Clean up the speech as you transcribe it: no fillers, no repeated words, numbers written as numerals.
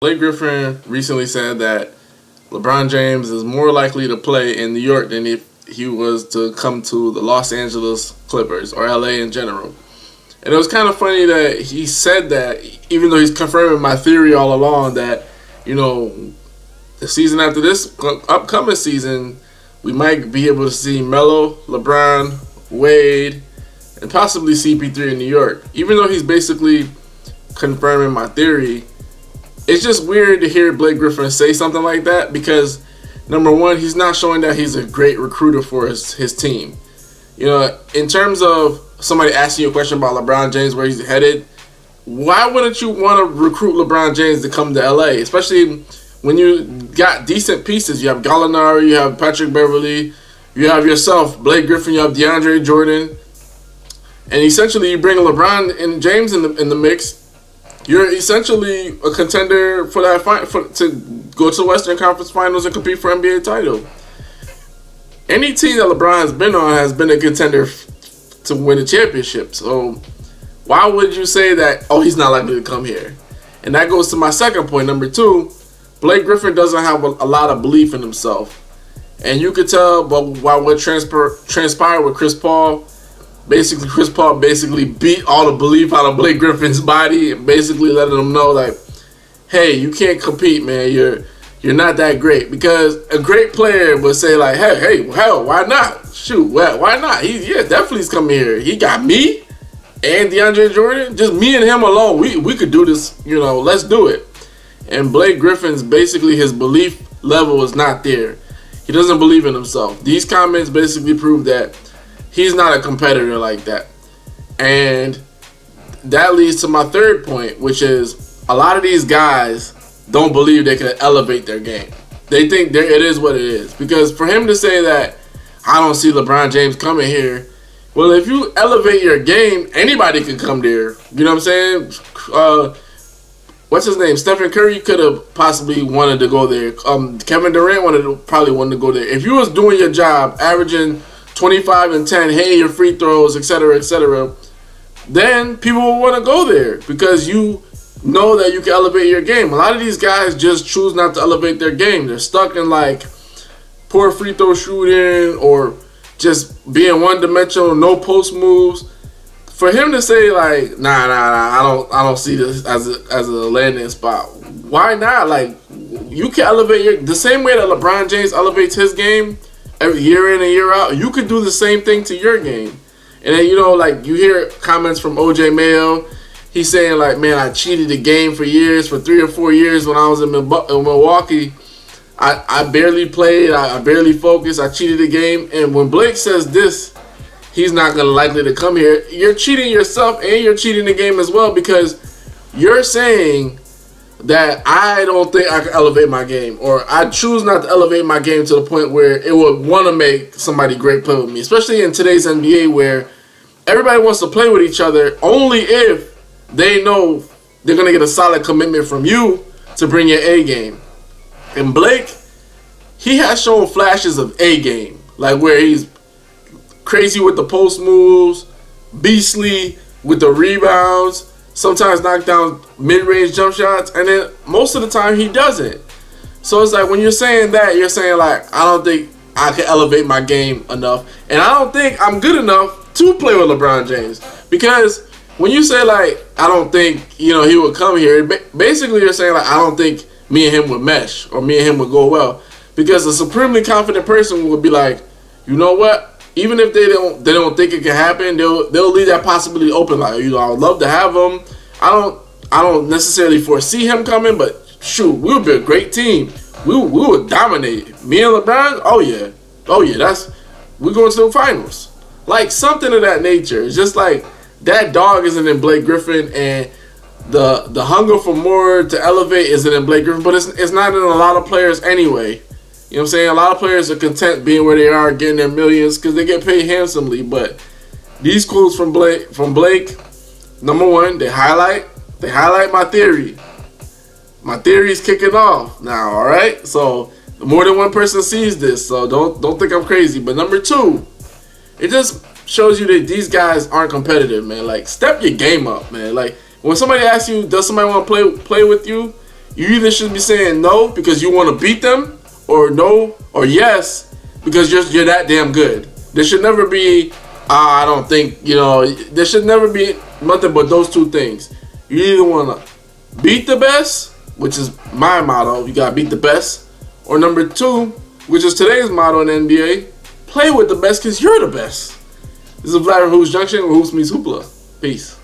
Blake Griffin recently said that LeBron James is more likely to play in New York than if he was to come to the Los Angeles Clippers or LA in general. And it was kind of funny that he said that, even though he's confirming my theory all along that, the season after this upcoming season, we might be able to see Melo, LeBron, Wade, and possibly CP3 in New York. Even though he's basically confirming my theory, it's just weird to hear Blake Griffin say something like that because, number one, he's not showing that he's a great recruiter for his team. In terms of somebody asking you a question about LeBron James, where he's headed, why wouldn't you want to recruit LeBron James to come to LA? Especially when you got decent pieces. You have Gallinari, you have Patrick Beverly, you have yourself, Blake Griffin, you have DeAndre Jordan. And essentially you bring LeBron and James in the mix. You're essentially a contender for that to go to the Western Conference Finals and compete for NBA title. Any team that LeBron has been on has been a contender to win a championship. So why would you say that, he's not likely to come here? And that goes to my second point. Number two, Blake Griffin doesn't have a lot of belief in himself. And you could tell by what transpired with Chris Paul. Basically, Chris Paul beat all the belief out of Blake Griffin's body and basically letting him know, like, hey, you can't compete, man. You're not that great. Because a great player would say, like, hey, hell, why not? Shoot, why not? Definitely he's coming here. He got me and DeAndre Jordan. Just me and him alone. We could do this, let's do it. And Blake Griffin's basically his belief level is not there. He doesn't believe in himself. These comments basically prove that he's not a competitor like that. And that leads to my third point, which is a lot of these guys don't believe they can elevate their game. They think it is what it is. Because for him to say that, I don't see LeBron James coming here, well, if you elevate your game, anybody can come there. You know what I'm saying? What's his name? Stephen Curry could have possibly wanted to go there. Kevin Durant probably wanted to go there. If you was doing your job, averaging 25 and 10, hitting your free throws, etc., then people will want to go there because you know that you can elevate your game. A lot of these guys just choose not to elevate their game. They're stuck in like poor free throw shooting or just being one-dimensional, no post moves. For him to say like, nah, I don't see this as a landing spot. Why not? Like, you can elevate the same way that LeBron James elevates his game every year in and year out. You could do the same thing to your game. And then, you hear comments from OJ Mayo. He's saying, like, man, I cheated the game for 3 or 4 years when I was in Milwaukee. I barely played. I barely focused. I cheated the game. And when Blake says this, he's not going to likely to come here. You're cheating yourself and you're cheating the game as well because you're saying that I don't think I can elevate my game, or I choose not to elevate my game to the point where it would want to make somebody great play with me, especially in today's NBA where everybody wants to play with each other only if they know they're going to get a solid commitment from you to bring your A game. And Blake, he has shown flashes of A game, like where he's crazy with the post moves, beastly with the rebounds, sometimes knock down mid-range jump shots, and then most of the time he doesn't. So it's like when you're saying that, you're saying like, I don't think I can elevate my game enough, and I don't think I'm good enough to play with LeBron James. Because when you say like, I don't think he would come here, basically you're saying like, I don't think me and him would mesh or me and him would go well. Because a supremely confident person would be like, you know what? Even if they don't think it can happen, they'll leave that possibility open. Like, I would love to have him. I don't necessarily foresee him coming, but shoot, we would be a great team. We would dominate. Me and LeBron, oh yeah, we're going to the finals. Like something of that nature. It's just like that dog isn't in Blake Griffin, and the hunger for more to elevate isn't in Blake Griffin, but it's not in a lot of players anyway. You know what I'm saying? A lot of players are content being where they are, getting their millions because they get paid handsomely. But these quotes from Blake, number one, they highlight my theory. My theory is kicking off now, all right? So more than one person sees this, so don't think I'm crazy. But number two, it just shows you that these guys aren't competitive, man. Like, step your game up, man. Like, when somebody asks you, does somebody want to play with you? You either should be saying no because you want to beat them, or no, or yes because you're that damn good. There should never be, I don't think, there should never be nothing but those two things. You either want to beat the best, which is my motto, you got to beat the best, or number two, which is today's motto in the NBA, play with the best because you're the best. This is Vladimir Hoops Junction, where Hoops meets Hoopla. Peace.